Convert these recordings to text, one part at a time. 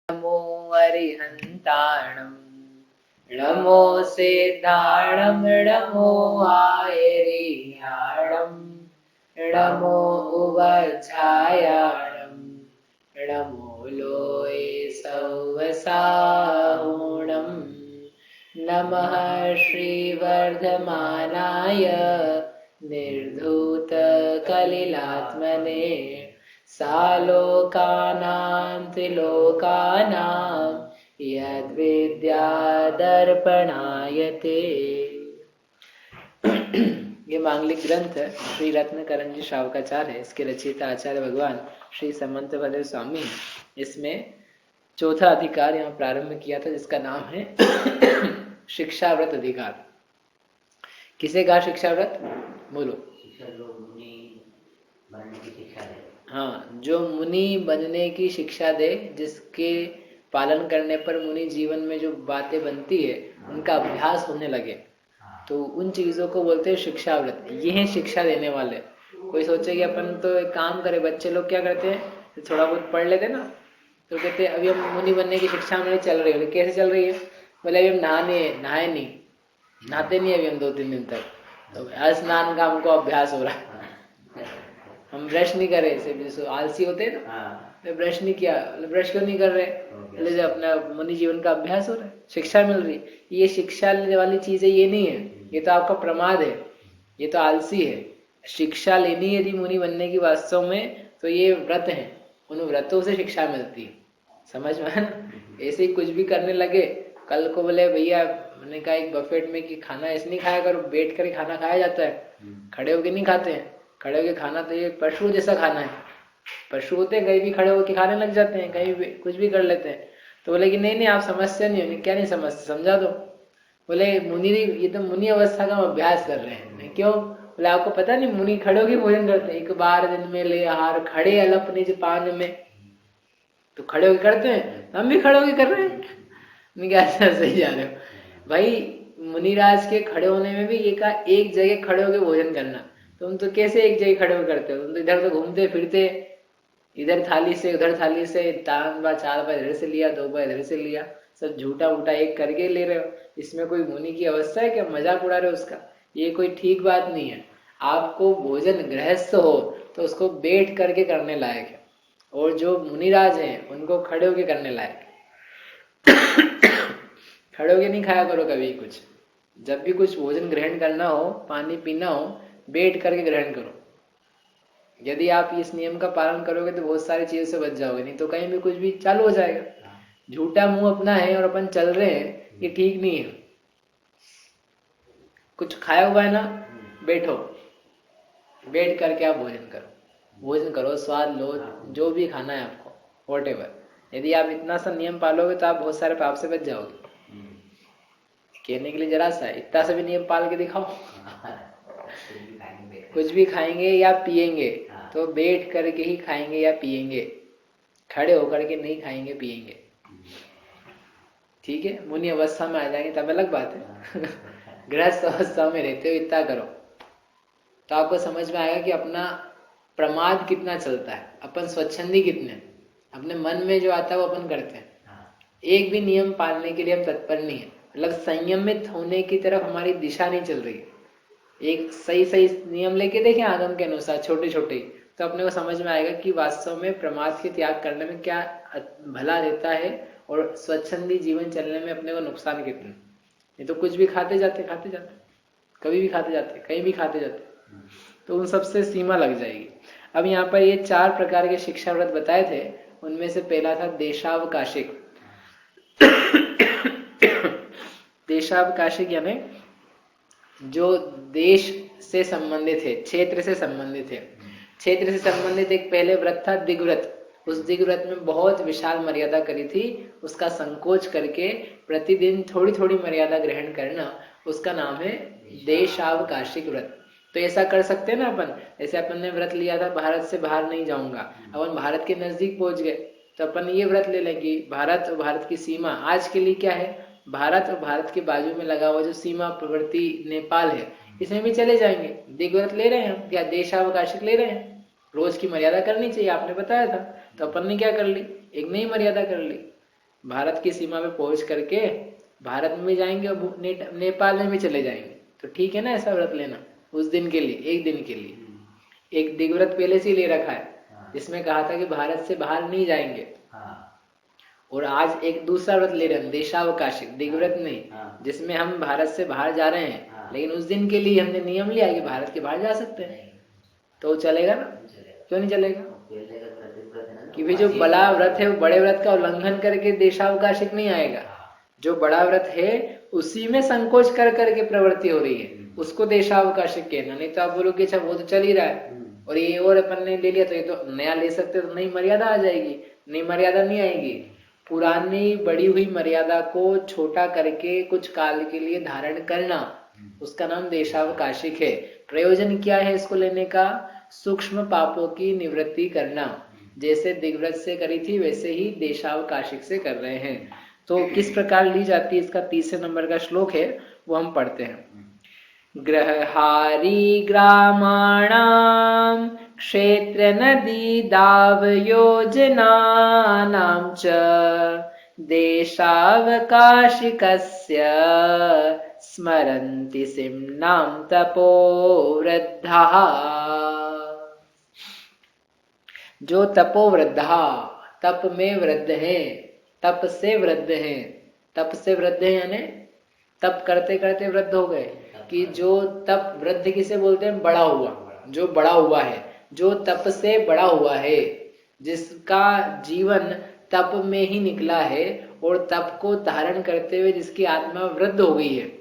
नमो अरिहन्ताणं नमो सिद्धाणं नमो आयर्याणं नमो उवच्छायाणं नमो लोये सौवसाहुणं नमः श्रीवर्धमानाय निर्धूतकलिलात्मने सालोकानां त्रिलोकानां यद्विद्यादर्पणायते। ये मांगलिक ग्रंथ श्री रत्नकरण जी श्रावकाचार्य है। इसके रचयिता आचार्य भगवान श्री समंत भद्र स्वामी है। इसमें चौथा अधिकार यहाँ प्रारंभ किया था, जिसका नाम है शिक्षाव्रत अधिकार। किसे कहा शिक्षाव्रत? बोलो। हाँ, जो मुनि बनने की शिक्षा दे, जिसके पालन करने पर मुनि जीवन में जो बातें बनती है उनका अभ्यास होने लगे, तो उन चीजों को बोलते हैं शिक्षाव्रत। ये है शिक्षा देने वाले। कोई सोचे कि अपन तो एक काम करे, बच्चे लोग क्या करते हैं, थोड़ा बहुत पढ़ लेते ना, तो कहते हैं अभी हम मुनि बनने की शिक्षा हमारी चल रही है। कैसे चल रही है? बोले अभी हम नहाए नहीं, नहाते नहीं अभी हम 2-3 दिन तक, तो स्नान का हमको अभ्यास हो रहा है। हम ब्रश नहीं कर रहे, जैसे आलसी होते हैं ना, मैं ब्रश नहीं किया, ब्रश क्यों नहीं कर रहे? जैसे अपना मुनि जीवन का अभ्यास हो रहा है, शिक्षा मिल रही। ये शिक्षा लेने वाली चीजें ये नहीं है, ये तो आपका प्रमाद है, ये तो आलसी है। शिक्षा लेनी यदि मुनि बनने की वास्तव में, तो ये व्रत है, उन व्रतों से शिक्षा मिलती है। समझ में है ना? ऐसे ही कुछ भी करने लगे, कल को बोले भैया मैंने कहा एक बफेट में कि खाना ऐसे नहीं खाया करो, बैठ कर खाना खाया जाता है, खड़े होके नहीं खाते हैं। खड़े होके खाना तो ये पशु जैसा खाना है। पशु होते हैं, कहीं भी खड़े होके खाने लग जाते हैं, कहीं भी कुछ भी कर लेते हैं। तो बोले कि नहीं आप समस्या नहीं होगी। क्या नहीं समझते, समझा दो। बोले मुनि, ये तो मुनि अवस्था का हम अभ्यास कर रहे हैं। क्यों? बोले आपको पता नहीं, मुनि खड़े होके भोजन करते हैं। 1 बार दिन में ले आहार, खड़े अलप निज पान में। तो खड़े होके करते हैं, हम भी खड़े होके कर रहे हैं। नहीं क्या सही जा रहे हो भाई? मुनिराज के खड़े होने में भी ये कहा एक जगह खड़े होके भोजन करना। तुम तो कैसे एक जगह खड़े होकर करते हो? तुम तो इधर तो घूमते फिरते, इधर थाली से उधर थाली से, 3 बार 4 बार इधर से लिया, 2 बार इधर से लिया, सब झूठा वूटा एक करके ले रहे हो। इसमें कोई मुनि की अवस्था है क्या? मजाक उड़ा रहे हो उसका? ये कोई ठीक बात नहीं है। आपको भोजन गृहस्थ हो तो उसको बैठ करके करने लायक है, और जो मुनिराज हैं उनको खड़े होके करने लायक है। खड़े होके नहीं खाया करो कभी कुछ। जब भी कुछ भोजन ग्रहण करना हो, पानी पीना हो, बैठ करके ग्रहण करो। यदि आप इस नियम का पालन करोगे तो बहुत सारी चीजों से बच जाओगे, नहीं तो कहीं भी कुछ भी चालू हो जाएगा। झूठा मुंह अपना है और अपन चल रहे हैं, ये ठीक नहीं है। कुछ खाया हुआ है ना, बैठो, बैठ करके आप भोजन करो, भोजन करो, स्वाद लो, जो भी खाना है आपको, वॉटेवर। यदि आप इतना सा नियम पालोगे तो आप बहुत सारे पाप से बच जाओगे। कहने के लिए जरा सा, इतना सा भी नियम पाल के दिखाओ। कुछ भी खाएंगे या पिएंगे तो बैठ करके ही खाएंगे या पिएंगे, खड़े होकर के नहीं खाएंगे पिएंगे। ठीक है? मुनि अवस्था में आ जाएंगे तब अलग बात है। गृहस्थ अवस्था में रहते हो इतना करो तो आपको समझ में आएगा कि अपना प्रमाद कितना चलता है, अपन स्वच्छंदी कितने, अपने मन में जो आता है वो अपन करते हैं। एक भी नियम पालने के लिए हम तत्पर नहीं है, मतलब संयमित होने की तरफ हमारी दिशा नहीं चल रही है। एक सही सही नियम लेके देखें आगम के अनुसार, छोटे छोटे, तो अपने को समझ में आएगा कि वास्तव में प्रमाद के त्याग करने में क्या भला रहता है और स्वच्छंदी जीवन चलने में अपने को नुकसान कितना। नहीं तो कुछ भी खाते जाते, कभी भी खाते जाते, कहीं भी खाते जाते, तो उन सबसे सीमा लग जाएगी। अब यहाँ पर ये 4 प्रकार के शिक्षा व्रत बताए थे, उनमें से पहला था देशावकाशिक। देशावकाशिक यानी जो देश से संबंधित है, क्षेत्र से संबंधित है। क्षेत्र से संबंधित एक पहले व्रत था दिग्व्रत। उस दिग्व्रत में बहुत विशाल मर्यादा करी थी, उसका संकोच करके प्रतिदिन थोड़ी थोड़ी मर्यादा ग्रहण करना, उसका नाम है देशावकाशिक व्रत। तो ऐसा कर सकते हैं ना अपन, जैसे अपन ने व्रत लिया था भारत से बाहर नहीं जाऊंगा, अपन भारत के नजदीक पहुंच गए तो अपन ये व्रत ले लेंगे। भारत और भारत की सीमा आज के लिए क्या है, भारत और भारत के बाजू में लगा हुआ जो सीमा प्रवर्ती नेपाल है, इसमें भी चले जाएंगे। दिग्व्रत ले रहे हैं हम, या देशावकाशिक ले रहे हैं। रोज की मर्यादा करनी चाहिए, आपने बताया था, तो अपन ने क्या कर ली, एक नई मर्यादा कर ली। भारत की सीमा पे पहुंच करके भारत में भी जाएंगे और नेपाल में भी चले जाएंगे, तो ठीक है ना ऐसा व्रत लेना उस दिन के लिए, एक दिन के लिए। एक दिग्व्रत पहले से ही ले रखा है जिसमें कहा था कि भारत से बाहर नहीं जाएंगे, और आज एक दूसरा व्रत ले रहे हैं देशावकाशिक, दिग्व्रत नहीं, जिसमें हम भारत से बाहर जा रहे हैं, लेकिन उस दिन के लिए हमने नियम लिया कि भारत के बाहर जा सकते हैं, तो चलेगा ना? क्यों नहीं चलेगा? कि भाई जो बड़ा व्रत है वो बड़े व्रत का उल्लंघन करके देशावकाशिक नहीं आएगा। जो बड़ा व्रत है उसी में संकोच कर करके प्रवृत्ति हो रही है, उसको देशावकाशिक कहना। नहीं तो आप बोलोगे अच्छा वो तो चल ही रहा है और ये और अपन ने ले लिया तो ये तो नया ले सकते, तो नई मर्यादा आ जाएगी। नई मर्यादा नहीं आएगी, पुरानी बड़ी हुई मर्यादा को छोटा करके कुछ काल के लिए धारण करना, उसका नाम देशावकाशिक है। प्रयोजन क्या है इसको लेने का? सूक्ष्म पापों की निवृत्ति करना। जैसे दिग्व्रत से करी थी वैसे ही देशावकाशिक से कर रहे हैं। तो किस प्रकार ली जाती है, इसका 30 नंबर का श्लोक है, वो हम पढ़ते हैं। ग्रहारी ग्रामाणां क्षेत्र नदी दाव योजनानां च देशावकाशिकस्य स्मरन्ति सिम्नां तपोवृद्धाः। जो तपोवृद्धा, तप में वृद्ध हैं, तप से वृद्ध हैं। तप से वृद्ध हैं यानी तप करते करते वृद्ध हो गए। कि जो तप, वृद्ध किसे बोलते हैं? बड़ा हुआ, जो बड़ा हुआ है, जो तप से बड़ा हुआ है, जिसका जीवन तप में ही निकला है और तप को धारण करते हुए जिसकी आत्मा वृद्ध हो गई है।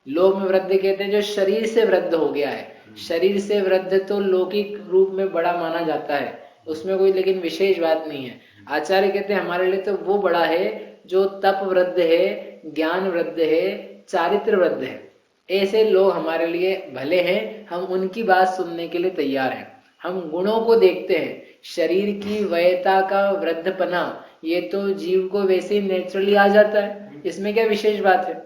लोक में वृद्ध कहते हैं जो शरीर से वृद्ध हो गया है। शरीर से वृद्ध तो लौकिक रूप में बड़ा माना जाता है, उसमें कोई लेकिन विशेष बात नहीं है। आचार्य कहते हैं हमारे लिए तो वो बड़ा है जो तप वृद्ध है, ज्ञान वृद्ध है, चारित्र वृद्ध है। ऐसे लोग हमारे लिए भले हैं, हम उनकी बात सुनने के लिए तैयार हैं। हम गुणों को देखते हैं, शरीर की वयता का वृद्धपना ये तो जीव को वैसे ही नेचुरली आ जाता है, इसमें क्या विशेष बात है?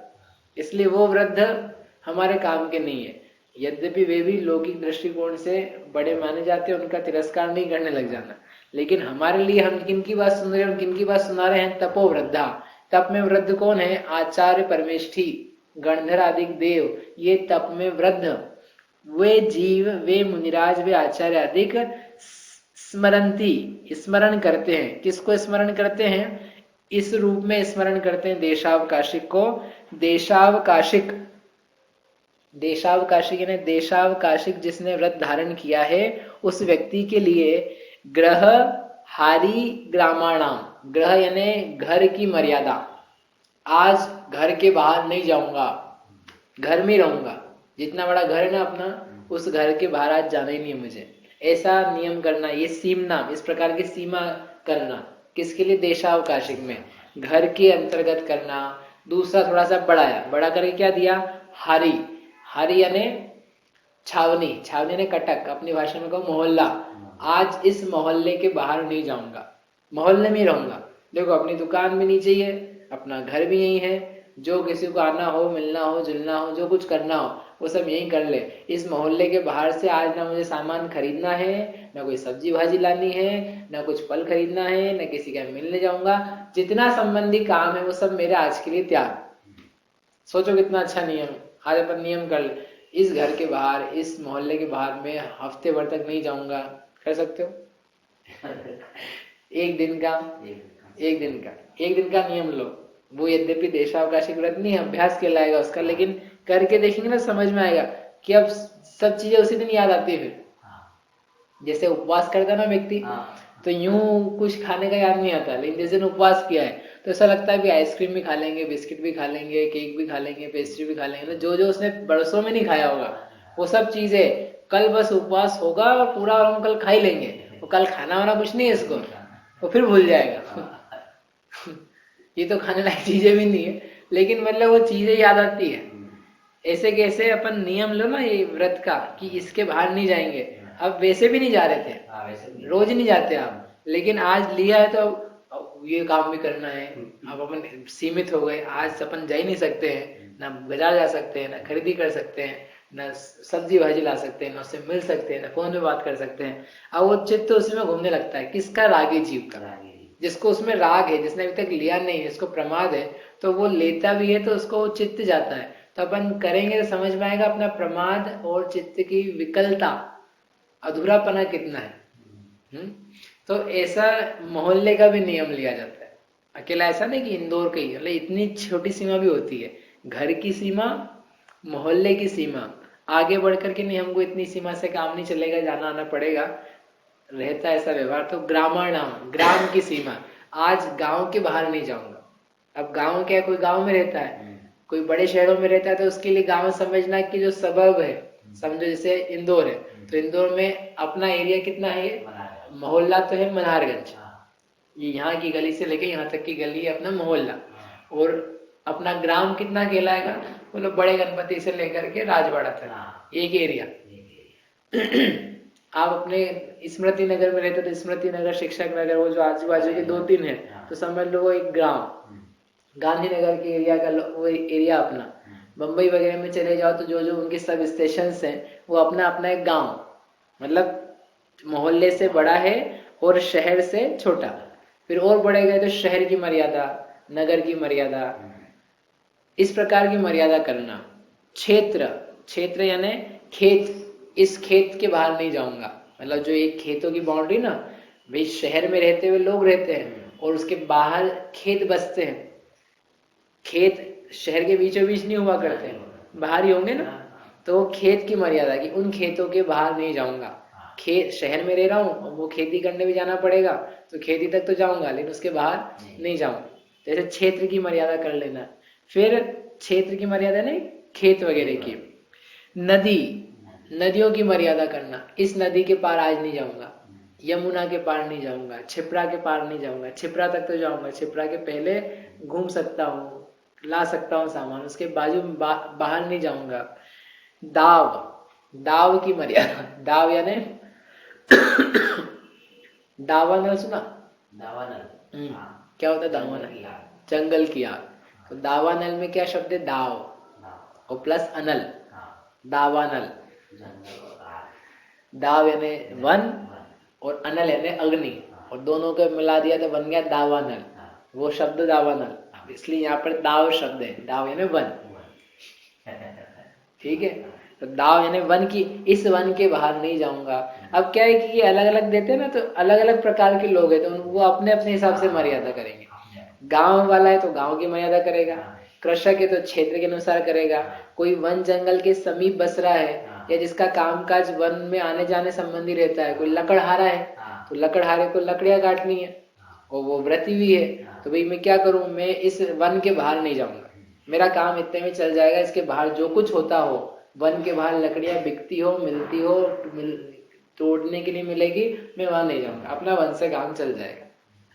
इसलिए वो वृद्ध हमारे काम के नहीं है। यद्यपि वे भी लौकिक दृष्टिकोण से बड़े माने जाते हैं, उनका तिरस्कार नहीं करने लग जाना, लेकिन हमारे लिए हम किनकी बात सुन रहे हैं, किनकी बात सुना रहे हैं? तपोवृद्धा। तप में वृद्ध कौन है? आचार्य परमेष्ठी, गणधर आदि देव, ये तप में वृद्ध। वे जीव, वे मुनिराज, वे आचार्य आदि स्मरंती, स्मरण करते हैं। किसको स्मरण करते हैं? इस रूप में स्मरण करते हैं देशावकाशिक को। देशावकाशिक, देशावकाशिक यानी देशावकाशिक जिसने व्रत धारण किया है उस व्यक्ति के लिए ग्रह हारी ग्रामाणाम, ग्रह यानी घर की मर्यादा। आज घर के बाहर नहीं जाऊंगा, घर में रहूंगा। जितना बड़ा घर है ना अपना, उस घर के बाहर आज जाना ही नहीं है मुझे, ऐसा नियम करना। ये सीमना, इस प्रकार की सीमा करना किसके लिए? देशावकाशिक में घर के अंतर्गत करना। दूसरा थोड़ा सा बढ़ाया, बड़ा करके क्या दिया? हारी, हारी यानी छावनी, छावनी ने कटक, अपनी भाषा में कहो मोहल्ला। आज इस मोहल्ले के बाहर नहीं जाऊंगा, मोहल्ले में रहूंगा। देखो अपनी दुकान भी नहीं चाहिए, अपना घर भी यही है, जो किसी को आना हो, मिलना हो, जुलना हो, जो कुछ करना हो वो सब यही कर ले। इस मोहल्ले के बाहर से आज ना मुझे सामान खरीदना है, ना कोई सब्जी भाजी लानी है, ना कुछ फल खरीदना है, ना किसी का मिलने जाऊंगा। जितना संबंधी काम है वो सब मेरे आज के लिए त्याग। सोचो कितना अच्छा नियम। आज अपन नियम कर ले, इस घर के बाहर, इस मोहल्ले के बाहर में हफ्ते भर तक नहीं जाऊंगा। कर सकते हो? एक दिन का, एक दिन का नियम लो। वो यद्यपि देशावकाशिक व्रत नहीं है, अभ्यास कहलाएगा उसका, लेकिन करके देखेंगे ना समझ में आएगा कि अब सब चीजें उसी दिन याद आती है। जैसे उपवास करता ना व्यक्ति, तो यूं कुछ खाने का याद नहीं आता, लेकिन जिस दिन उपवास किया है तो ऐसा लगता है कि आइसक्रीम भी खा लेंगे, बिस्किट भी खा लेंगे, केक भी खा लेंगे, पेस्ट्री भी खा लेंगे। जो जो उसने बरसों में नहीं खाया होगा वो सब चीजें कल बस उपवास होगा और पूरा हम कल खा ही लेंगे। वो कल खाना वाना कुछ नहीं है इसको, वो फिर भूल जाएगा। ये तो खाने लायक चीजें भी नहीं है, लेकिन मतलब वो चीजें याद आती है। ऐसे कैसे अपन नियम लो ना ये व्रत का कि इसके बाहर नहीं जाएंगे। अब वैसे भी नहीं जा रहे थे, रोज नहीं जाते आप, लेकिन आज लिया है तो ये काम भी करना है। अब अपन सीमित हो गए, आज अपन जा ही नहीं सकते हैं, ना बाजार जा सकते हैं, ना खरीदी कर सकते हैं, ना सब्जी भाजी ला सकते हैं, ना उससे मिल सकते हैं, ना फोन में बात कर सकते हैं। अब वो चित्त उसी में घूमने लगता है। किसका? रागी जीव का। जिसको उसमें राग है, जिसने अभी तक लिया नहीं है, जिसको प्रमाद है, तो वो लेता भी है तो उसको चित्त जाता है। तो अपन करेंगे तो समझ में आएगा अपना प्रमाद और चित्त की विकलता, अधूरापना कितना है। तो ऐसा मोहल्ले का भी नियम लिया जाता है। अकेला ऐसा नहीं कि इंदौर का ही, मतलब इतनी छोटी सीमा भी होती है, घर की सीमा, मोहल्ले की सीमा, आगे बढ़ करके नहीं, हमको इतनी सीमा से काम नहीं चलेगा, जाना आना पड़ेगा, रहता है ऐसा व्यवहार। तो ग्रामाणाम, ग्राम की सीमा, आज गांव के बाहर नहीं जाऊंगा। अब गांव क्या है, कोई गांव में रहता है, कोई बड़े शहरों में रहता है, तो उसके लिए गांव समझना कि जो सबब है, समझो जैसे इंदौर है, तो इंदौर में अपना एरिया कितना है, मोहल्ला तो है मल्हारगंज, ये यहाँ की गली से लेके यहाँ तक की गली है अपना मोहल्ला। और अपना ग्राम कितना कहलाएगा, बोलो बड़े गणपति से लेकर के राजवाड़ा तक एक एरिया। आप अपने स्मृति नगर में रहते तो स्मृति नगर, शिक्षक नगर, वो जो आजू बाजू के 2-3 है, तो समझ लो वो एक ग्राम। गांधीनगर के एरिया का वो एरिया अपना। बम्बई वगैरह में चले जाओ तो जो जो उनके सब स्टेशन हैं, वो अपना अपना एक गांव, मतलब मोहल्ले से बड़ा है और शहर से छोटा। फिर और बड़े गए तो शहर की मर्यादा, नगर की मर्यादा, इस प्रकार की मर्यादा करना। क्षेत्र, क्षेत्र यानी खेत, इस खेत के बाहर नहीं जाऊंगा, मतलब जो एक खेतों की बाउंड्री ना, भाई शहर में रहते हुए लोग रहते हैं और उसके बाहर खेत बसते हैं, खेत शहर के बीचों बीच नहीं हुआ करते हैं, बाहर ही होंगे ना, तो खेत की मर्यादा की उन खेतों के बाहर नहीं जाऊंगा। खेत, शहर में रह रहा हूँ, वो खेती करने भी जाना पड़ेगा, तो खेती तक तो जाऊंगा, लेकिन उसके बाहर नहीं जाऊंगा। जैसे क्षेत्र की मर्यादा कर लेना। फिर क्षेत्र की मर्यादा नहीं, खेत वगैरह की। नदी, नदियों की मर्यादा करना, इस नदी के पार आज नहीं जाऊंगा, यमुना के पार नहीं जाऊंगा, छिपरा के पार नहीं जाऊंगा, छिपरा तक तो जाऊंगा, छिपरा के पहले घूम सकता हूँ, ला सकता हूँ सामान, उसके बाजू बाहर नहीं जाऊंगा। दाव, दाव की मर्यादा, दाव यानी दावानल सुना? दावानल क्या होता है? दावानल जंगल की आग। तो दावानल में क्या शब्द है? दाव और प्लस अनल, दावानल। दाव यानी वन और अनल यानी अग्नि, और दोनों को मिला दिया तो बन गया दावानल, वो शब्द दावानल। इसलिए यहाँ पर दाव शब्द है, दाव यानी वन, ठीक है। तो दाव यानी वन की, इस वन के बाहर नहीं जाऊंगा। अब क्या है कि ये अलग अलग देते हैं ना, तो अलग अलग प्रकार के लोग हैं, तो वो अपने अपने हिसाब से मर्यादा करेंगे। गांव वाला है तो गांव की मर्यादा करेगा, कृषक है तो क्षेत्र के अनुसार करेगा, कोई वन जंगल के समीप बस रहा है या जिसका कामकाज वन में आने जाने संबंधी रहता है, कोई लकड़हारा है तो लकड़हारे को लकड़ियां काटनी है और वो व्रती भी है, तो भाई मैं क्या करूं, मैं इस वन के बाहर नहीं जाऊंगा, मेरा काम इतने में चल जाएगा, इसके बाहर जो कुछ होता हो, वन के बाहर लकड़ियां बिकती हो, मिलती हो, तोड़ने के लिए मिलेगी, मैं वहां नहीं जाऊंगा, अपना वन से काम चल जाएगा,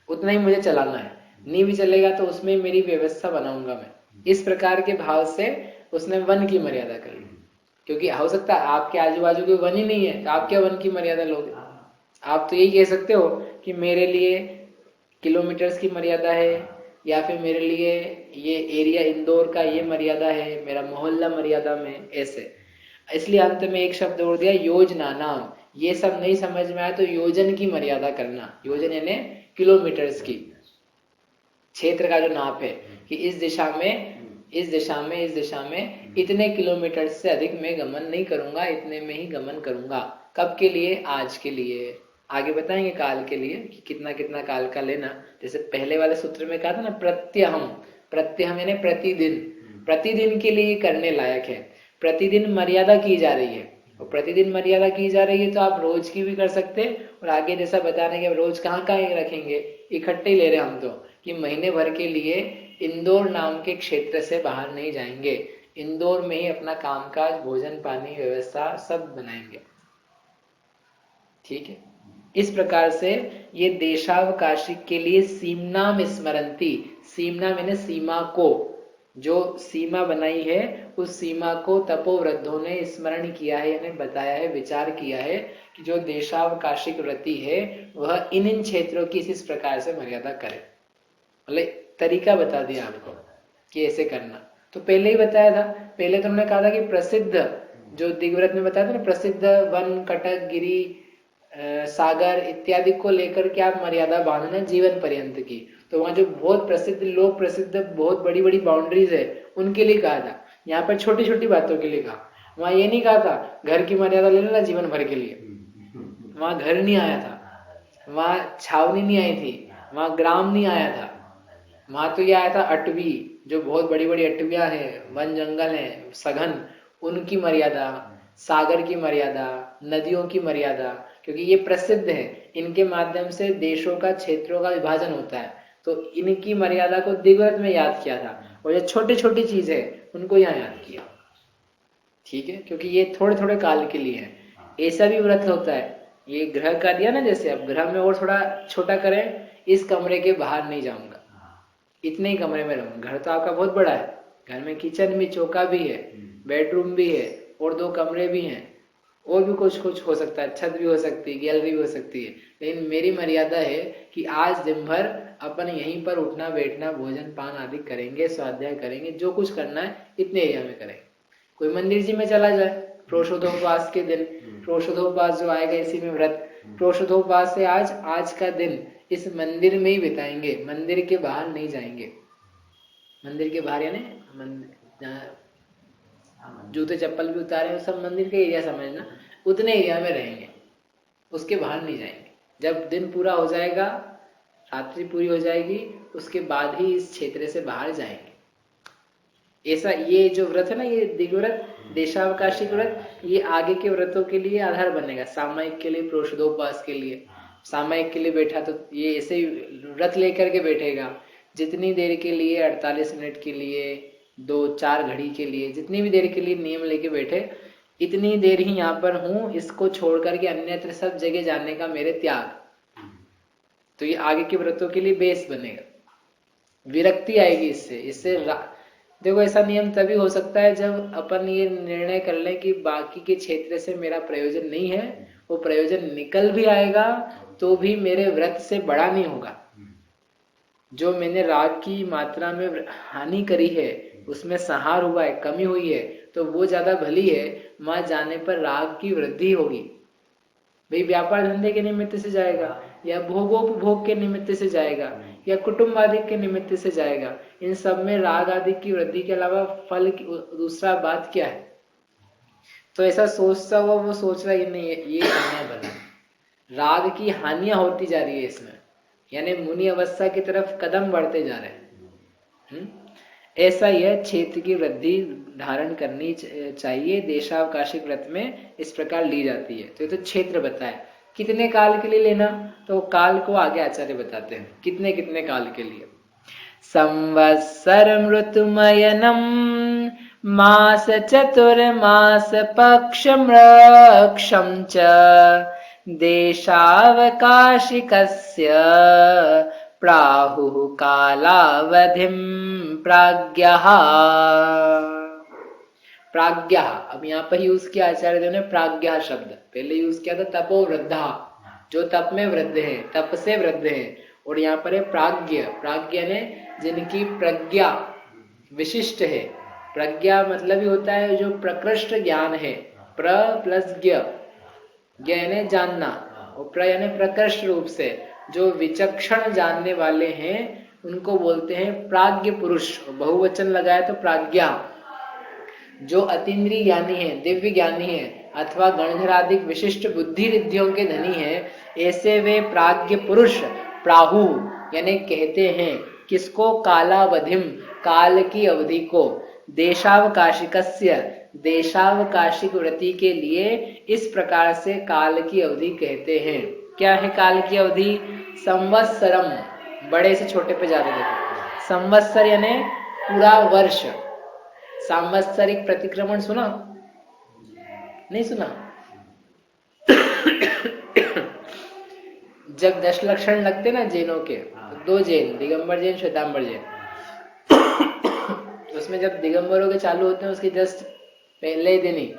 उतना ही मुझे चलाना है, नहीं भी चलेगा तो उसमें मेरी व्यवस्था बनाऊंगा मैं। इस प्रकार के भाव से उसने वन की मर्यादा करी, क्योंकि हो सकता है आपके आजू बाजू कोई वन ही नहीं है, तो आप क्या वन की मर्यादा लोगे? आप तो यही कह सकते हो कि मेरे लिए किलोमीटर्स की मर्यादा है, या फिर मेरे लिए ये एरिया इंदौर का ये मर्यादा है, मेरा मोहल्ला मर्यादा में, ऐसे। इसलिए अंत में एक शब्द और दिया, योजना नाम। ये सब नहीं समझ में आया तो योजन की मर्यादा करना, योजन यानी किलोमीटर्स की, क्षेत्र का जो नाप है कि इस दिशा में, इस दिशा में, इस दिशा में इतने किलोमीटर से अधिक मैं गमन नहीं करूंगा, इतने में ही गमन करूंगा। कब के लिए? आज के लिए। आगे बताएंगे काल के लिए कि कितना कितना काल का लेना। जैसे पहले वाले सूत्र में कहा था ना, प्रत्यहम, प्रत्यहम यानी प्रतिदिन, प्रतिदिन के लिए करने लायक है, प्रतिदिन मर्यादा की जा रही है, और प्रतिदिन मर्यादा की जा रही है तो आप रोज की भी कर सकते हैं, और आगे जैसा बता रहे हैं कि रोज कहाँ कहाँ रखेंगे, इकट्ठे ले रहे हैं हम, तो कि महीने भर के लिए इंदौर नाम के क्षेत्र से बाहर नहीं जाएंगे, इंदौर में ही अपना कामकाज, भोजन पानी व्यवस्था सब बनाएंगे, ठीक है। इस प्रकार से ये देशावकाशी के लिए सीमनाम स्मरंती, सीमना मैंने सीमा को, जो सीमा बनाई है उस सीमा को तपोवृद्धों ने स्मरण किया है, यानी बताया है, विचार किया है कि जो देशावकाशिक व्रति है वह इन इन क्षेत्रों की इस प्रकार से मर्यादा करे, मतलब तरीका बता दिया आपको कि ऐसे करना। तो पहले ही बताया था, पहले तो हमने कहा था कि प्रसिद्ध, जो दिग्व्रत में बताया था ना, प्रसिद्ध वन, कटक, गिरी, सागर इत्यादि को लेकर के आप मर्यादा बांधना जीवन पर्यंत की। तो वहाँ जो बहुत प्रसिद्ध लोक प्रसिद्ध बहुत बड़ी बड़ी बाउंड्रीज है उनके लिए कहा था। यहाँ पर छोटी छोटी बातों के लिए कहा। वहाँ ये नहीं कहा था घर की मर्यादा ले लेना जीवन भर के लिए। वहाँ घर नहीं आया था, वहाँ छावनी नहीं आई थी, वहाँ ग्राम नहीं आया था। वहाँ तो ये आया था अटवी, जो बहुत बड़ी बड़ी अटवियाँ हैं, वन जंगल हैं सघन, उनकी मर्यादा, सागर की मर्यादा, नदियों की मर्यादा, क्योंकि ये प्रसिद्ध है। इनके माध्यम से देशों का क्षेत्रों का विभाजन होता है। तो इनकी मर्यादा को दिग्व्रत में याद किया था, और ये छोटी छोटी चीज है उनको यहाँ याद किया। ठीक है, क्योंकि ये थोड़े थोड़े काल के लिए है। ऐसा भी व्रत होता है, ये ग्रह का दिया ना, जैसे अब ग्रह में और थोड़ा छोटा करें, इस कमरे के बाहर नहीं जाऊंगा, इतने ही कमरे में रहूंगा। घर तो आपका बहुत बड़ा है, घर में किचन भी, चौका भी है, बेडरूम भी है, और 2 कमरे भी हैं, और भी कुछ कुछ हो सकता है, छत भी हो सकती है, गैलरी भी हो सकती है। लेकिन मेरी मर्यादा है कि आज दिन भर अपन यहीं पर उठना बैठना, भोजन पान आदि करेंगे, स्वाध्याय करेंगे, जो कुछ करना है इतने एरिया में करेंगे। कोई मंदिर जी में चला जाए प्रोषोधोपवास के दिन, प्रोषोधोपवास जो आएगा इसी में व्रत, प्रोषोधोपवास से आज का दिन इस मंदिर में ही बिताएंगे, मंदिर के बाहर नहीं जाएंगे। मंदिर के बाहर यानी जूते चप्पल भी उतारे, सब मंदिर का एरिया समझना, उतने एरिया में रहेंगे, उसके बाहर नहीं जाएंगे। जब दिन पूरा हो जाएगा, रात्रि पूरी हो जाएगी, उसके बाद ही इस क्षेत्र से बाहर जाएंगे। ऐसा ये जो व्रत है ना, ये दिग्व्रत, देशावकाशिक व्रत, ये आगे के व्रतों के लिए आधार बनेगा। सामयिक के लिए, प्रोषधोपवास के लिए, सामयिक के लिए बैठा तो ये ऐसे ही व्रत लेकर के बैठेगा, जितनी देर के लिए, 48 मिनट के लिए, 2-4 घड़ी के लिए, जितनी भी देर के लिए नियम लेके बैठे, इतनी देर ही यहाँ पर हूँ, इसको छोड़ करके अन्यत्र सब जगह जाने का मेरे त्याग। तो ये आगे के व्रतों के लिए बेस बनेगा, विरक्ति आएगी इससे देखो, ऐसा नियम तभी हो सकता है जब अपन ये निर्णय कर लें कि बाकी के क्षेत्र से मेरा प्रयोजन नहीं है, वो प्रयोजन निकल भी आएगा तो भी मेरे व्रत से बड़ा नहीं होगा। जो मैंने राग की मात्रा में हानि करी है, उसमें संहार हुआ है, कमी हुई है, तो वो ज्यादा भली है, वहां जाने पर राग की वृद्धि होगी। भाई व्यापार धंधे के निमित्त से जाएगा, या भोगोपभोग के निमित्त से जाएगा, या कुटुंब आदि के निमित्त से जाएगा, इन सब में राग आदि की वृद्धि के अलावा फल की दूसरा बात क्या है? तो ऐसा सोचता हुआ वो सोच रहा है नहीं, ये करना है भला, राग की हानियां होती जा रही है इसमें, यानी मुनि अवस्था की तरफ कदम बढ़ते जा रहे हैं। ऐसा यह क्षेत्र की वृद्धि धारण करनी चाहिए, देशावकाशिक व्रत में इस प्रकार ली जाती है। तो ये तो क्षेत्र बताया, कितने काल के लिए लेना, तो काल को आगे आचार्य बताते हैं कितने कितने काल के लिए। संवत्सरम ऋतुमयनम मास चतुर्मास पक्षम रक्षम च देशावकाशिकस्य प्राहुः कालावधिम प्राज्ञः। प्राज्ञः, अब यहाँ पर यूज किया आचार्य देव ने प्राज्ञः शब्द, पहले यूज किया था तपो वृद्धा, जो तप में वृद्ध है, तप से वृद्ध है, और यहाँ पर है प्राज्ञ, प्राज्ञ ने जिनकी प्रज्ञा विशिष्ट है। प्रज्ञा मतलब ही होता है जो प्रकृष्ट ज्ञान है, प्र प्लस ज्ञ, ज्ञ यानी जानना, और प्र यानी प्रकृष्ट रूप से जो विचक्षण जानने वाले हैं, उनको बोलते हैं प्राज्ञ पुरुष। बहुवचन लगाया तो प्राज्ञा। जो अतीन्द्रिय ज्ञानी है, दिव्य ज्ञानी है, अथवा गणधराधिक विशिष्ट बुद्धि रिद्धियों के धनी है, ऐसे वे प्राज्ञ पुरुष प्राहु यानी कहते हैं किसको? कालावधिम, काल की अवधि को, देशावकाशिकस्य, देशावकाशिक व्रति के लिए इस प्रकार से काल की अवधि कहते हैं। क्या है काल की अवधि? संवत्सरम, बड़े से छोटे पे जा रहे देखो, संवत्सर यानी पूरा वर्ष। सांवत्सरिक प्रतिक्रमण सुना? नहीं सुना? जब 10 लक्षण लगते ना जैनों के, तो 2 जैन, दिगंबर जैन, श्वेतांबर जैन, तो उसमें जब दिगंबरों के चालू होते हैं उसके जस्ट पहले दिन ही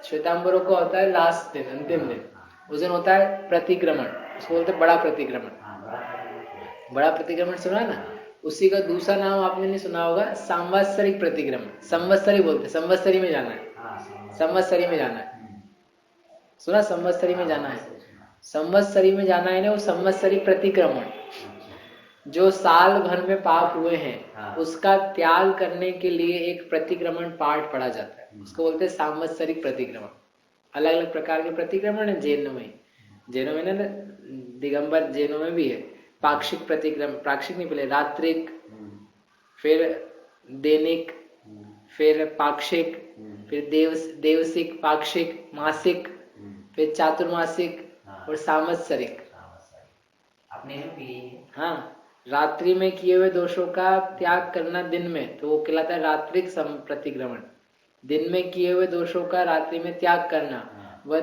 श्वेतांबरों को होता है लास्ट दिन, अंतिम दिन, उस दिन होता है प्रतिक्रमण, उसको बोलते हैं बड़ा प्रतिक्रमण। बड़ा प्रतिक्रमण सुना ना? उसी का दूसरा नाम आपने नहीं सुना होगा, संवत्सरिक प्रतिक्रमण। संवत्सरी बोलते, संवत्सरी में जाना है, संवत्सरी में जाना है, सुना? संवत्सरी में जाना है, संवत्सरी में जाना है ना, वो संवत्सरी प्रतिक्रमण, जो साल भर में पाप हुए हैं उसका त्याग करने के लिए एक प्रतिक्रमण पाठ पढ़ा जाता है, उसको बोलते हैं सांवत्सरिक प्रतिक्रमण। अलग अलग प्रकार के प्रतिक्रमण है जैनों में, जैनों में ना दिगंबर जैनों में भी है। पाक्षिक प्रतिक्रमण, पाक्षिक नहीं, पहले रात्रिक, फिर दैनिक, फिर पाक्षिक, फिर देवसिक, पाक्षिक, मासिक, फिर चातुर्मासिक और सांवत्सरिक। अपने में भी है। हाँ, रात्रि में किए हुए दोषों का त्याग करना दिन में, तो वो कहलाता है रात्रिक प्रतिक्रमण। दिन में किए हुए दोषों का रात्रि में त्याग करना वह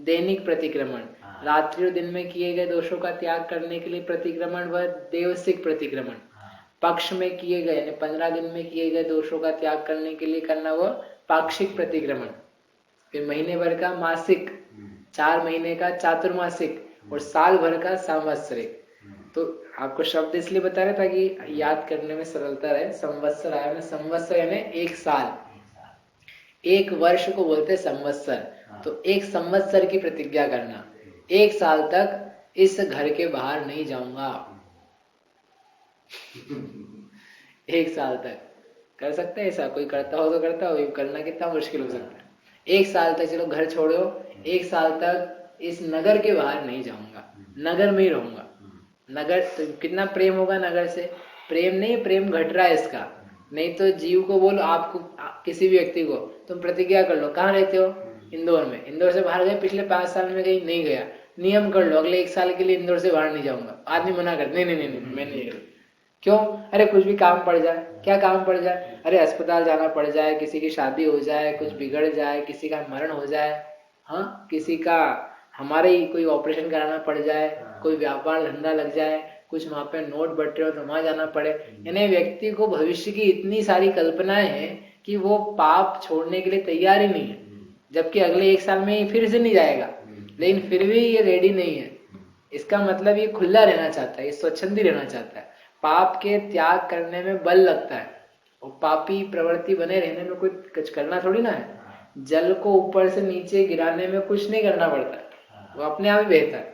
दैनिक प्रतिक्रमण। रात्रि और दिन में किए गए दोषों का त्याग करने के लिए प्रतिक्रमण वह देवसिक प्रतिक्रमण। पक्ष में किए गए यानी 15 दिन में किए गए दोषों का त्याग करने के लिए करना वह पाक्षिक प्रतिक्रमण। फिर महीने भर का मासिक, 4 महीने का चातुर्मासिक और साल भर का सांवत्सरिक। तो आपको शब्द इसलिए बता रहे ताकि याद करने में सरलता रहे। संवत्सर आया ना, संवत्सर यानी एक साल, एक वर्ष को बोलते संवत्सर। तो एक संवत्सर की प्रतिज्ञा करना, एक साल तक इस घर के बाहर नहीं जाऊंगा। एक साल तक कर सकते हैं ऐसा, कोई करता हो तो करता हो, करना कितना मुश्किल हो सकता है। एक साल तक चलो घर छोड़ो, एक साल तक इस नगर के बाहर नहीं जाऊंगा, नगर में ही रहूंगा। नगर तो कितना प्रेम होगा नगर से, प्रेम नहीं, प्रेम घट रहा है इसका। नहीं तो जीव को बोलो, आपको किसी भी व्यक्ति को तुम प्रतिज्ञा कर लो, कहाँ रहते हो, इंदौर में, इंदौर से बाहर गए पिछले 5 साल में कहीं नहीं गया, नियम कर लो अगले 1 साल के लिए इंदौर से बाहर नहीं जाऊंगा। आदमी मना कर, नहीं नहीं नहीं, नहीं मैं नहीं, क्यों, अरे कुछ भी काम पड़ जाए, क्या काम पड़ जाए, अरे अस्पताल जाना पड़ जाए, किसी की शादी हो जाए, कुछ बिगड़ जाए, किसी का मरण हो जाए, हाँ किसी का हमारे ही कोई ऑपरेशन कराना पड़ जाए, कोई व्यापार धंधा लग जाए, कुछ वहां पे नोट बट रहे हो तो वहां जाना पड़े। यानी व्यक्ति को भविष्य की इतनी सारी कल्पनाएं हैं कि वो पाप छोड़ने के लिए तैयार ही नहीं है, जबकि अगले 1 साल में फिर से नहीं जाएगा, लेकिन फिर भी ये रेडी नहीं है। इसका मतलब ये खुला रहना चाहता है, ये स्वच्छंदी रहना चाहता है। पाप के त्याग करने में बल लगता है, और पापी प्रवृत्ति बने रहने में कुछ करना थोड़ी ना है। जल को ऊपर से नीचे गिराने में कुछ नहीं करना पड़ता है, वो अपने आप ही बहता है।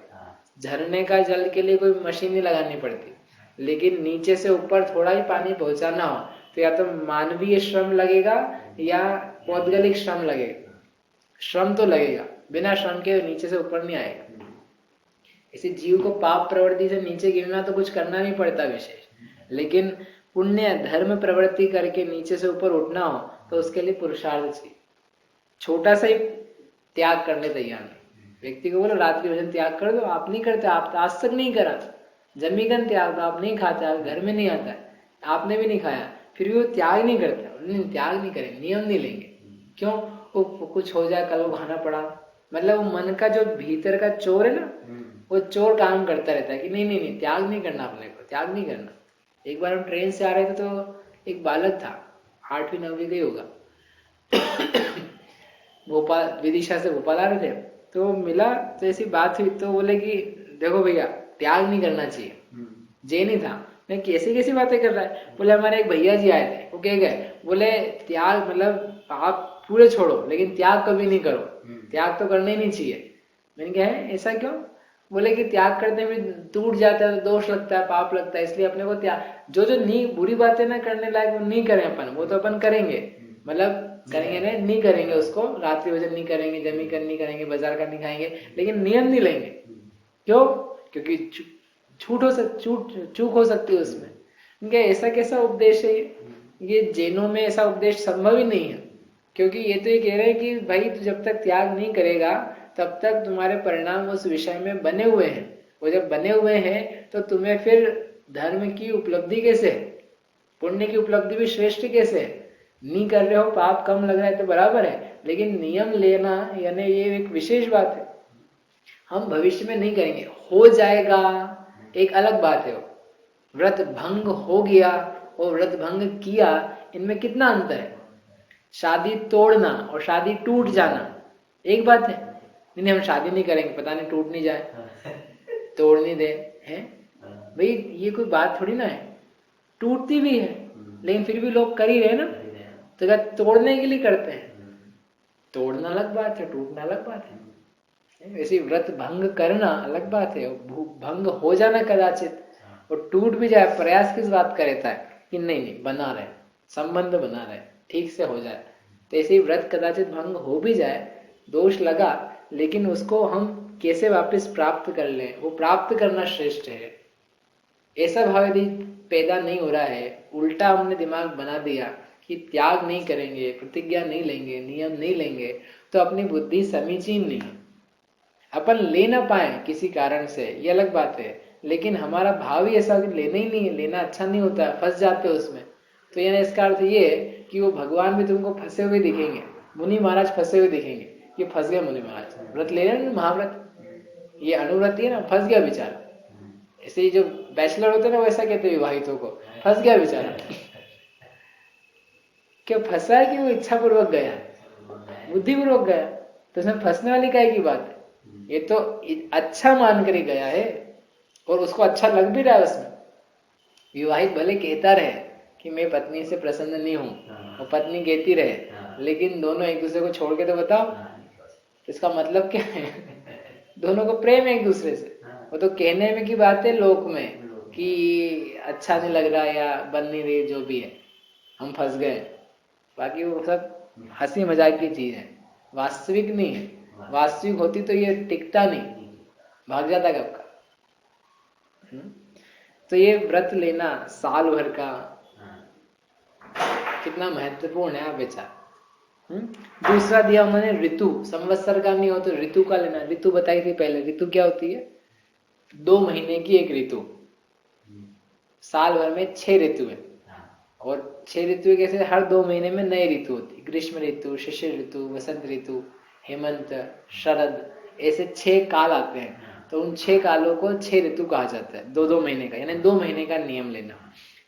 झरने का जल के लिए कोई मशीन नहीं लगानी पड़ती, लेकिन नीचे से ऊपर थोड़ा ही पानी पहुंचाना हो तो या तो मानवीय श्रम लगेगा या पौद्गलिक श्रम लगेगा। श्रम तो लगेगा, बिना श्रम के नीचे से ऊपर नहीं आएगा। इसी जीव को पाप प्रवृत्ति से नीचे गिरना तो कुछ करना नहीं पड़ता विशेष, लेकिन पुण्य धर्म प्रवृत्ति करके नीचे से ऊपर उठना हो तो उसके लिए पुरुषार्थ चाहिए। छोटा सा ही त्याग करने तैयार नहीं। व्यक्ति को बोलो रात्रि भोजन त्याग कर दो, आप नहीं करते, आप आज तक नहीं करा, जमीगन त्याग दो, आप नहीं खाते, आप घर में नहीं आता है, आपने भी नहीं खाया, फिर भी वो त्याग नहीं करता, त्याग नहीं करेंगे, नियम नहीं लेंगे। क्यों, वो कुछ हो जाए कल वो खाना पड़ा, मतलब वो मन का जो भीतर का चोर है ना, वो चोर काम करता रहता है कि नहीं नहीं नहीं त्याग नहीं करना, अपने को त्याग नहीं करना। एक बार हम ट्रेन से आ रहे थे तो एक बालक था, 8वीं 9वीं का ही होगा, भोपाल, विदिशा से भोपाल आ रहे थे, तो मिला तो ऐसी बात हुई, तो बोले कि देखो भैया त्याग नहीं करना चाहिए। जैन ही था, मैं कैसी बातें कर रहा है, बोले हमारे एक भैया जी आए थे, वो कह गए, बोले त्याग मतलब आप पूरे छोड़ो लेकिन त्याग कभी नहीं करो, त्याग तो करना ही नहीं चाहिए। मैंने कहा है ऐसा क्यों, बोले कि त्याग करने में टूट जाता है, दोष लगता है, पाप लगता है, इसलिए अपने को त्याग, जो नहीं बुरी बातें ना करने लायक वो नहीं करें अपन, वो तो अपन करेंगे, मतलब करेंगे नहीं करेंगे उसको, रात्रि भोजन नहीं करेंगे, जमीकन नहीं करेंगे, बाजार का नहीं खाएंगे, लेकिन नियम नहीं लेंगे। क्यों, क्योंकि चूक हो सकती है उसमें। इनका ऐसा कैसा उपदेश है, ये जैनों में ऐसा उपदेश संभव ही नहीं है, क्योंकि ये तो ये कह रहे हैं कि भाई तू जब तक त्याग नहीं करेगा तब तक तुम्हारे परिणाम उस विषय में बने हुए हैं, वो जब बने हुए हैं तो तुम्हें फिर धर्म की उपलब्धि कैसे है, पुण्य की उपलब्धि भी श्रेष्ठ कैसे है। नहीं कर रहे हो, पाप कम लग रहा है तो बराबर है, लेकिन नियम लेना यानी ये एक विशेष बात है। हम भविष्य में नहीं करेंगे, हो जाएगा एक अलग बात है, व्रत भंग हो गया और व्रत भंग किया, इनमें कितना अंतर है। शादी तोड़ना और शादी टूट जाना एक बात है, नहीं हम शादी नहीं करेंगे, पता नहीं टूट नहीं जाए, तोड़ नहीं दे है भाई, ये कोई बात थोड़ी ना है। टूटती भी है लेकिन फिर भी लोग कर ही रहे ना, तो क्या तोड़ने के लिए करते हैं, तोड़ना अलग बात है, टूटना अलग बात है। ऐसी व्रत भंग करना अलग बात है, भंग हो जाना कदाचित, और टूट भी जाए, प्रयास किस बात का रहता है कि नहीं नहीं बना रहे, संबंध बना रहे, ठीक से हो जाए। तो ऐसे व्रत कदाचित भंग हो भी जाए, दोष लगा, लेकिन उसको हम कैसे वापस प्राप्त कर लें, वो प्राप्त करना श्रेष्ठ है। ऐसा भाव यदि पैदा नहीं हो रहा है, उल्टा हमने दिमाग बना दिया कि त्याग नहीं करेंगे, प्रतिज्ञा नहीं लेंगे, नियम नहीं लेंगे, तो अपनी बुद्धि समीचीन नहीं है। अपन ले ना पाए किसी कारण से ये अलग बात है, लेकिन हमारा भाव ही ऐसा कि लेना ही नहीं है, लेना अच्छा नहीं होता है, फंस जाते हो उसमें। तो यानी इसका अर्थ ये है कि वो भगवान भी तुमको फंसे हुए दिखेंगे, मुनि महाराज फंसे हुए दिखेंगे, ये फंस गए मुनि महाराज, व्रत ले रहे हैं महाव्रत, ये अनुव्रत है ना, फंस गया बेचारा। ऐसे ही जो बैचलर होते हैं ना, वैसा कहते हैं विवाहितों को, फंस गया बेचारा। क्या फंसा है कि वो इच्छा पूर्वक गया, बुद्धिपूर्वक गया, तो उसमें फंसने वाली काय की बात है? ये तो अच्छा मान कर ही गया है, और उसको अच्छा लग भी रहा है उसमें। विवाहित भले कहता रहे कि मैं पत्नी से प्रसन्न नहीं हूं, और पत्नी कहती रहे, लेकिन दोनों एक दूसरे को छोड़ के तो बताओ, इसका मतलब क्या है? दोनों को प्रेम है एक दूसरे से। वो तो कहने में की बात है लोक में कि अच्छा नहीं लग रहा या बन नहीं रही, जो भी है, हम फंस गए। बाकी वो सब हंसी मजाक की चीज है, वास्तविक नहीं है। वास्तविक होती तो ये टिकता नहीं, भाग जाता कब का। तो ये व्रत लेना साल भर का कितना महत्वपूर्ण है आप विचार। दूसरा दिया उन्होंने ऋतु, संवत्सर का नहीं हो तो ऋतु का लेना। ऋतु बताई थी पहले, ऋतु क्या होती है? 2 महीने की एक ऋतु। साल भर में 6 ऋतु है, और 6 ऋतु कैसे? हर 2 महीने में नई ऋतु होती, ग्रीष्म ऋतु, शिशिर ऋतु, वसंत ऋतु, हेमंत, शरद, ऐसे 6 काल आते हैं। तो उन 6 कालों को 6 ऋतु कहा जाता है, 2-2 महीने का, यानी 2 महीने का नियम लेना।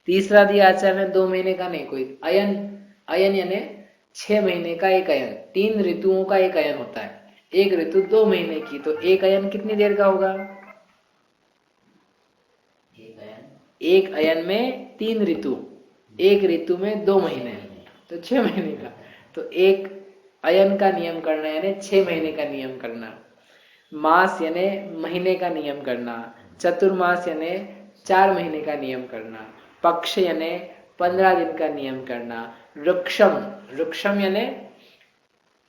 तीसरा दिया आचार्य ने 2 महीने का नहीं, कोई अयन, अयन यानी 6 महीने का एक अयन, 3 ऋतुओं का एक अयन होता है। एक ऋतु 2 महीने की, तो एक अयन कितनी देर का होगा? एक अयन में 3 ऋतु, एक ऋतु में 2 महीने, तो 6 महीने का। तो एक अयन का नियम करना यानी 6 महीने का नियम करना। मास यानी महीने का नियम करना। चतुर्मास यानी 4 महीने का नियम करना। पक्ष यानी 15 दिन का नियम करना। वृक्षम, वृक्षम यानी,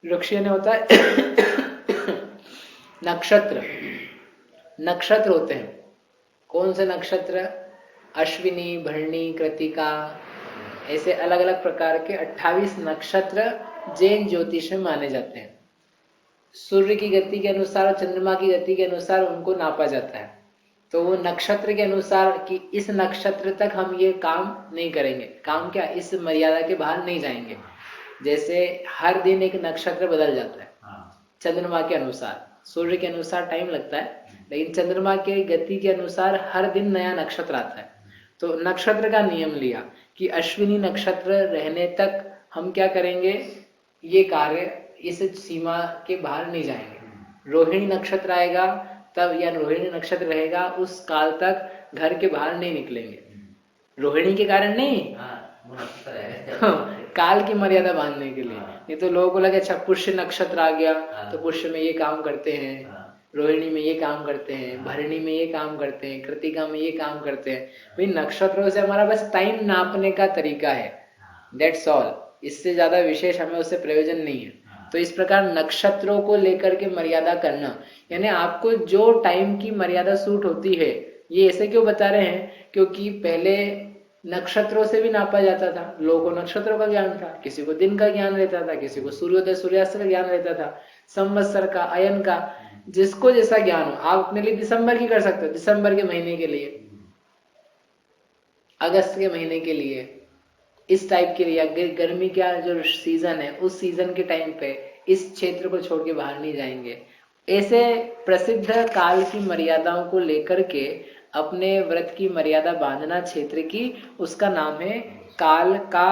वृक्ष यानी होता है नक्षत्र, नक्षत्र होते हैं। कौन से नक्षत्र? अश्विनी, भरणी, कृतिका, ऐसे अलग अलग प्रकार के 28 नक्षत्र जैन ज्योतिष में माने जाते हैं। सूर्य की गति के अनुसार और चंद्रमा की गति के अनुसार उनको नापा जाता है। तो वो नक्षत्र के अनुसार कि इस नक्षत्र तक हम ये काम नहीं करेंगे, काम क्या, इस मर्यादा के बाहर नहीं जाएंगे। जैसे हर दिन एक नक्षत्र बदल जाता है चंद्रमा के अनुसार, सूर्य के अनुसार टाइम लगता है, लेकिन चंद्रमा के गति के अनुसार हर दिन नया नक्षत्र आता है। तो नक्षत्र का नियम लिया कि अश्विनी नक्षत्र रहने तक हम क्या करेंगे, ये कार्य इस सीमा के बाहर नहीं जाएंगे। रोहिणी नक्षत्र आएगा तब, या रोहिणी नक्षत्र रहेगा उस काल तक घर के बाहर नहीं निकलेंगे। रोहिणी के कारण नहीं, काल की मर्यादा बांधने के लिए। नहीं तो लोगों को लगे अच्छा पुष्य नक्षत्र आ गया तो पुष्य में ये काम करते हैं, रोहिणी में ये काम करते हैं, भरणी में ये काम करते हैं, कृतिका में ये काम करते हैं। भाई नक्षत्रों से हमारा बस टाइम नापने का तरीका है, दैट्स ऑल। इससे ज्यादा विशेष हमें उससे प्रयोजन नहीं है। तो इस प्रकार नक्षत्रों को लेकर के मर्यादा करना, यानी आपको जो टाइम की मर्यादा सूट होती है। ये ऐसे क्यों बता रहे हैं? क्योंकि पहले नक्षत्रों से भी नापा जाता था, लोगों को नक्षत्रों का ज्ञान था, किसी को दिन का ज्ञान रहता था, किसी को सूर्योदय सूर्यास्त का ज्ञान रहता था, संवत्सर का, अयन का, जिसको जैसा ज्ञान हो। आप अपने लिए दिसंबर की कर सकते हो, दिसंबर के महीने के लिए, अगस्त के महीने के लिए, इस टाइप के लिए। गर्मी का जो सीजन है उस सीजन के टाइम पे इस क्षेत्र को छोड़ के बाहर नहीं जाएंगे। ऐसे प्रसिद्ध काल की मर्यादाओं को लेकर के अपने व्रत की मर्यादा बांधना क्षेत्र की, उसका नाम है काल का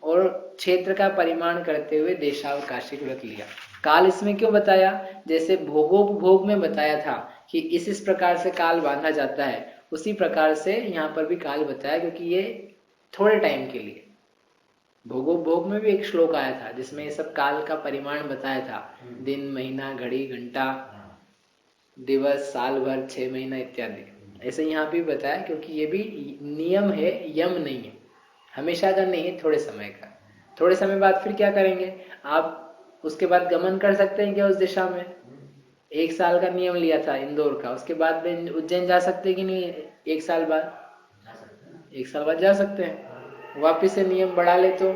और क्षेत्र का परिमाण करते हुए देशावकाशिक व्रत लिया। काल इसमें क्यों बताया? जैसे भोगोपभोग में बताया था कि इस प्रकार से काल बांधा जाता है, उसी प्रकार से यहाँ पर भी काल बताया, क्योंकि ये थोड़े टाइम के लिए। भोगोपभोग में भी एक श्लोक आया था जिसमें ये सब काल का परिमाण बताया था, दिन, महीना, घड़ी, घंटा, दिवस, साल भर, 6 महीना इत्यादि। ऐसे यहाँ भी बताया, क्योंकि ये भी नियम है, यम नहीं है, हमेशा का नहीं है, थोड़े समय का। थोड़े समय बाद फिर क्या करेंगे आप? उसके बाद गमन कर सकते हैं क्या उस दिशा में? 1 साल का नियम लिया था इंदौर का, उसके बाद में उज्जैन जा सकते कि नहीं? 1 साल बाद, 1 साल बाद जा सकते हैं। वापिस से नियम बढ़ा ले तो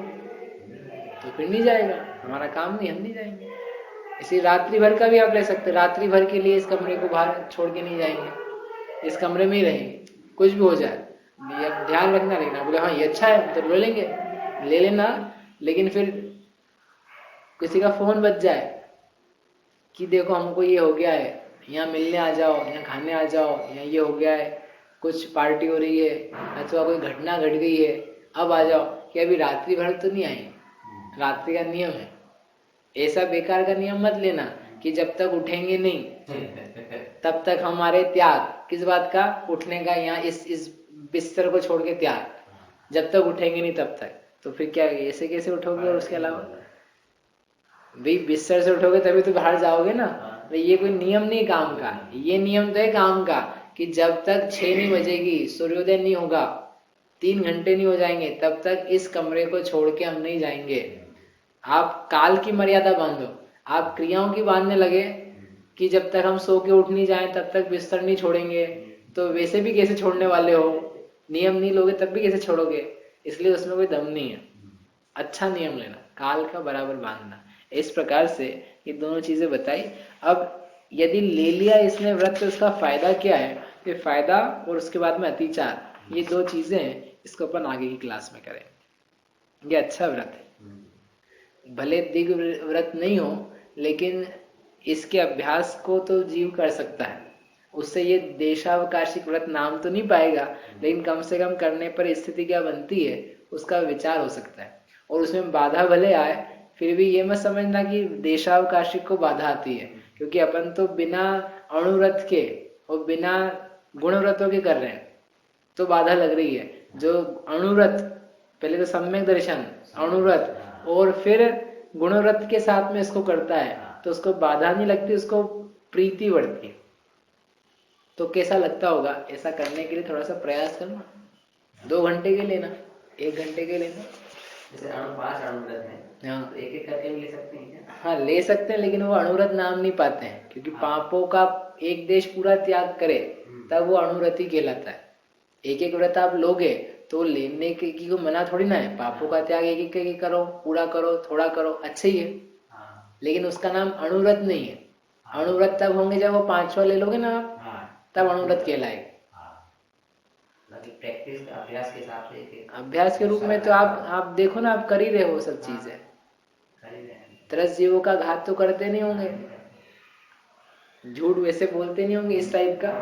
फिर नहीं जाएगा, हमारा काम नहीं, हम नहीं जाएंगे। इसी रात्रि भर का भी आप ले सकते हैं, रात्रि भर के लिए इस कमरे को बाहर छोड़ के नहीं जाएंगे, इस कमरे में ही रहेंगे, कुछ भी हो जाए। ये ध्यान रखना, लेना बोले हाँ ये अच्छा है तो ले लेंगे, ले लेना। लेकिन फिर किसी का फोन बज जाए कि देखो हमको ये हो गया है, यहाँ मिलने आ जाओ, यहाँ खाने आ जाओ, यहाँ ये हो गया है, कुछ पार्टी हो रही है, अथवा कोई घटना घट गई है, अब आ जाओ, कि अभी रात्रि भर तो नहीं आएंगे, रात्रि का नियम है। ऐसा बेकार का नियम मत लेना कि जब तक उठेंगे नहीं तब तक हमारे त्याग, किस बात का? उठने का, यहाँ इस बिस्तर को छोड़ के त्याग, जब तक उठेंगे नहीं तब तक। तो फिर क्या ऐसे कैसे उठोगे? और उसके अलावा भाई बिस्तर से उठोगे तभी तो बाहर जाओगे ना। तो ये कोई नियम नहीं काम का, ये नियम तो है काम का कि जब तक 6 नहीं बजेगी, सूर्योदय नहीं होगा, 3 घंटे नहीं हो जाएंगे, तब तक इस कमरे को छोड़ के हम नहीं जाएंगे। आप काल की मर्यादा बांधो, आप क्रियाओं की बांधने लगे कि जब तक हम सो के उठ नहीं जाए तब तक बिस्तर नहीं छोड़ेंगे, तो वैसे भी कैसे छोड़ने वाले हो? नियम नहीं लोगे तब भी कैसे छोड़ोगे? इसलिए उसमें कोई दम नहीं है। अच्छा नियम लेना, काल का बराबर बांधना। इस प्रकार से ये दोनों चीजें बताई। अब यदि ले लिया इसने व्रत तो उसका फायदा क्या है? ये फायदा और उसके बाद में अतिचार, ये 2 चीजें हैं, इसको अपन आगे की क्लास में करेंगे। ये अच्छा व्रत है, भले दिग व्रत नहीं हो, लेकिन इसके अभ्यास को तो जीव कर सकता है। उससे ये देशावकाशिक व्रत नाम तो नहीं पाएगा, लेकिन कम से कम करने पर स्थिति क्या बनती है उसका विचार हो सकता है। और उसमें बाधा भले आए, फिर भी ये मत समझना कि देशावकाशिक को बाधा आती है, क्योंकि अपन तो बिना अणुव्रत के और बिना गुणव्रतों के कर रहे हैं, तो बाधा लग रही है। जो अणुव्रत, पहले तो सम्यक दर्शन, अणुव्रत और फिर गुणव्रत के साथ में इसको करता है, तो उसको बाधा नहीं लगती, उसको प्रीति बढ़ती है। तो कैसा लगता होगा? ऐसा करने के लिए थोड़ा सा प्रयास करना, 2 घंटे के लेना, 1 घंटे के लेना। जैसे 5 अणुव्रत है, हाँ, तो एक करके भी ले सकते हैं क्या? हाँ ले सकते हैं, लेकिन वो अणुव्रत नाम नहीं पाते हैं, क्योंकि पापों का एक देश पूरा त्याग करे तब वो अणुव्रत ही कहलाता है। एक व्रत आप लोगे तो लेने की को मना थोड़ी ना है, पापों का त्याग एक करो, पूरा करो, थोड़ा करो, अच्छा ही है, लेकिन उसका नाम अणुव्रत नहीं है। अणुव्रत तब होंगे जब वो 5वां ले लोगे ना आप, तब अणुव्रत कहलाएगा। प्रैक्टिस अभ्यास के हिसाब से, अभ्यास के रूप में तो आप देखो ना, आप कर ही रहे हो सब चीजें। 30 जीवों का घात तो करते नहीं होंगे, झूठ वैसे बोलते नहीं होंगे इस टाइप का,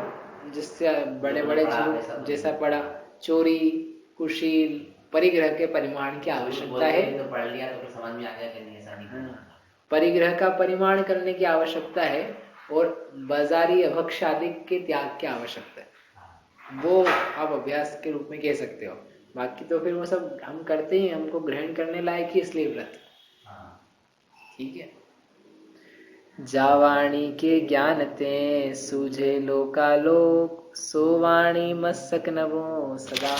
जिससे बड़े बड़े झूठ जैसा पड़ा, चोरी, कुशील, परिग्रह के परिमाण की आवश्यकता है। तो पढ़ लिया तो समझ में आ गया कि नहीं, ऐसा नहीं करना। परिग्रह का परिमाण करने की आवश्यकता है, और बाजारी अभक्ष आदि के त्याग की आवश्यकता है। वो आप अभ्यास के रूप में कह सकते हो। बाकी तो फिर वो सब हम करते ही, हमको ग्रहण करने लायक ही इसलिए व्रत। ठीक है। जावाणी के ज्ञान ते सूझे लोकालोक, सो वाणी मस्तक नवो सदा